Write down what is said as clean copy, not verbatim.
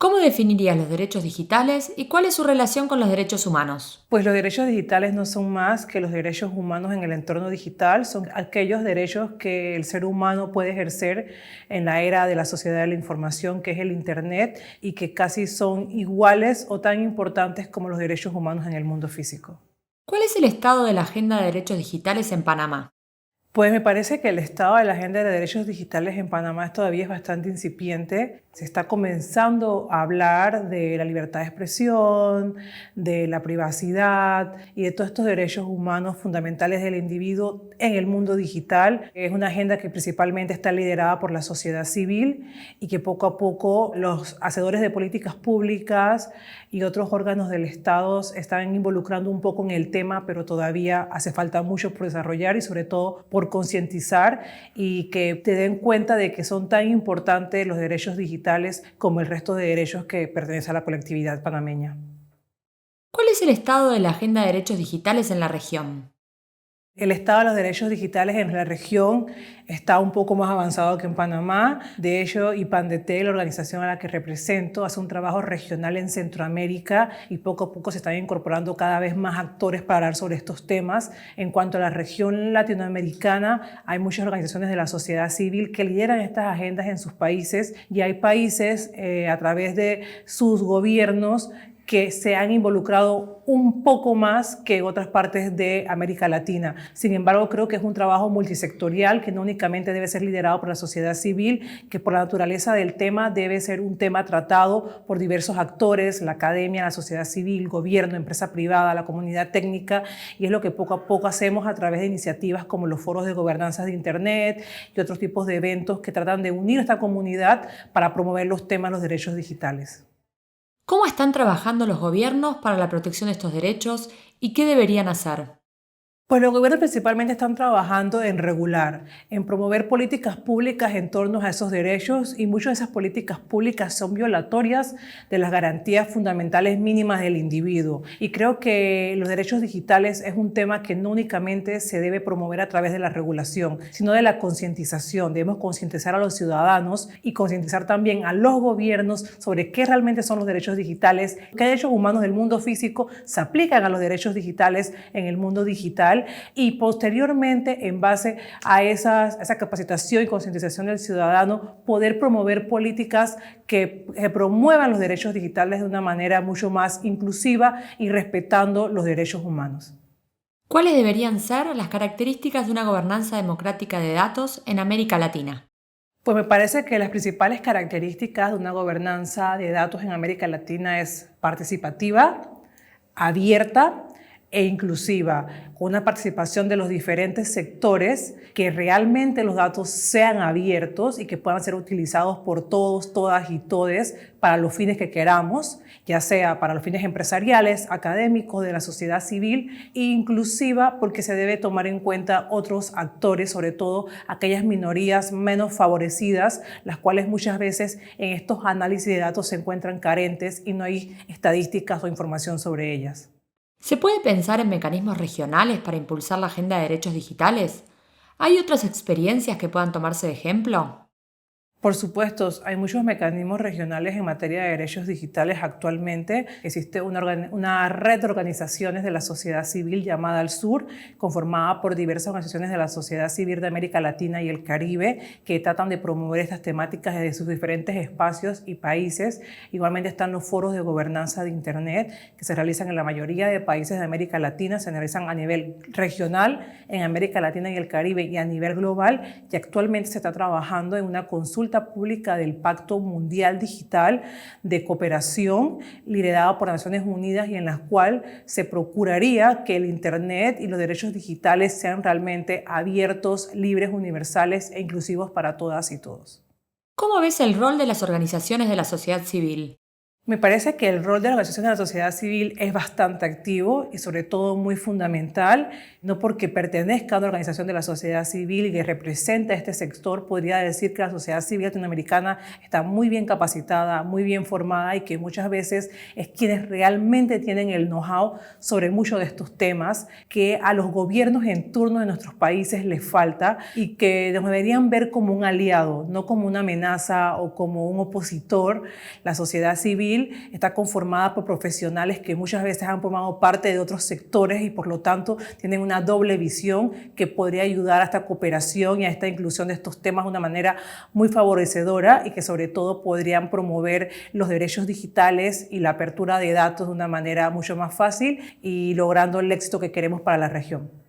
¿Cómo definirías los derechos digitales y cuál es su relación con los derechos humanos? Pues los derechos digitales no son más que los derechos humanos en el entorno digital, son aquellos derechos que el ser humano puede ejercer en la era de la sociedad de la información, que es el Internet, y que casi son iguales o tan importantes como los derechos humanos en el mundo físico. ¿Cuál es el estado de la agenda de derechos digitales en Panamá? Pues me parece que el estado de la agenda de derechos digitales en Panamá todavía es bastante incipiente. Se está comenzando a hablar de la libertad de expresión, de la privacidad y de todos estos derechos humanos fundamentales del individuo en el mundo digital. Es una agenda que principalmente está liderada por la sociedad civil y que poco a poco los hacedores de políticas públicas y otros órganos del Estado están involucrando un poco en el tema, pero todavía hace falta mucho por desarrollar y sobre todo por concientizar y que te den cuenta de que son tan importantes los derechos digitales como el resto de derechos que pertenecen a la colectividad panameña. ¿Cuál es el estado de la agenda de derechos digitales en la región? El estado de los derechos digitales en la región está un poco más avanzado que en Panamá. De hecho, IPANDET, la organización a la que represento, hace un trabajo regional en Centroamérica y poco a poco se están incorporando cada vez más actores para hablar sobre estos temas. En cuanto a la región latinoamericana, hay muchas organizaciones de la sociedad civil que lideran estas agendas en sus países y hay países a través de sus gobiernos que se han involucrado un poco más que en otras partes de América Latina. Sin embargo, creo que es un trabajo multisectorial que no únicamente debe ser liderado por la sociedad civil, que por la naturaleza del tema debe ser un tema tratado por diversos actores, la academia, la sociedad civil, gobierno, empresa privada, la comunidad técnica, y es lo que poco a poco hacemos a través de iniciativas como los foros de gobernanza de Internet y otros tipos de eventos que tratan de unir a esta comunidad para promover los temas de los derechos digitales. ¿Cómo están trabajando los gobiernos para la protección de estos derechos y qué deberían hacer? Pues los gobiernos principalmente están trabajando en regular, en promover políticas públicas en torno a esos derechos y muchas de esas políticas públicas son violatorias de las garantías fundamentales mínimas del individuo. Y creo que los derechos digitales es un tema que no únicamente se debe promover a través de la regulación, sino de la concientización. Debemos concientizar a los ciudadanos y concientizar también a los gobiernos sobre qué realmente son los derechos digitales, qué derechos humanos del mundo físico se aplican a los derechos digitales en el mundo digital y posteriormente, en base a esa capacitación y concientización del ciudadano, poder promover políticas que promuevan los derechos digitales de una manera mucho más inclusiva y respetando los derechos humanos. ¿Cuáles deberían ser las características de una gobernanza democrática de datos en América Latina? Pues me parece que las principales características de una gobernanza de datos en América Latina es participativa, abierta e inclusiva, con una participación de los diferentes sectores, que realmente los datos sean abiertos y que puedan ser utilizados por todos, todas y todes para los fines que queramos, ya sea para los fines empresariales, académicos, de la sociedad civil, e inclusiva porque se debe tomar en cuenta otros actores, sobre todo aquellas minorías menos favorecidas, las cuales muchas veces en estos análisis de datos se encuentran carentes y no hay estadísticas o información sobre ellas. ¿Se puede pensar en mecanismos regionales para impulsar la agenda de derechos digitales? ¿Hay otras experiencias que puedan tomarse de ejemplo? Por supuesto, hay muchos mecanismos regionales en materia de derechos digitales actualmente. Existe una red de organizaciones de la sociedad civil llamada Al Sur, conformada por diversas organizaciones de la sociedad civil de América Latina y el Caribe, que tratan de promover estas temáticas desde sus diferentes espacios y países. Igualmente están los foros de gobernanza de Internet, que se realizan en la mayoría de países de América Latina, se realizan a nivel regional en América Latina y el Caribe y a nivel global, y actualmente se está trabajando en una consulta pública del Pacto Mundial Digital de Cooperación liderado por Naciones Unidas y en la cual se procuraría que el Internet y los derechos digitales sean realmente abiertos, libres, universales e inclusivos para todas y todos. ¿Cómo ves el rol de las organizaciones de la sociedad civil? Me parece que el rol de la organización de la sociedad civil es bastante activo y sobre todo muy fundamental. No porque pertenezca a una organización de la sociedad civil y que represente a este sector, podría decir que la sociedad civil latinoamericana está muy bien capacitada, muy bien formada y que muchas veces es quienes realmente tienen el know-how sobre muchos de estos temas que a los gobiernos en turno de nuestros países les falta y que nos deberían ver como un aliado, no como una amenaza o como un opositor. La sociedad civil está conformada por profesionales que muchas veces han formado parte de otros sectores y por lo tanto tienen una doble visión que podría ayudar a esta cooperación y a esta inclusión de estos temas de una manera muy favorecedora y que sobre todo podrían promover los derechos digitales y la apertura de datos de una manera mucho más fácil y logrando el éxito que queremos para la región.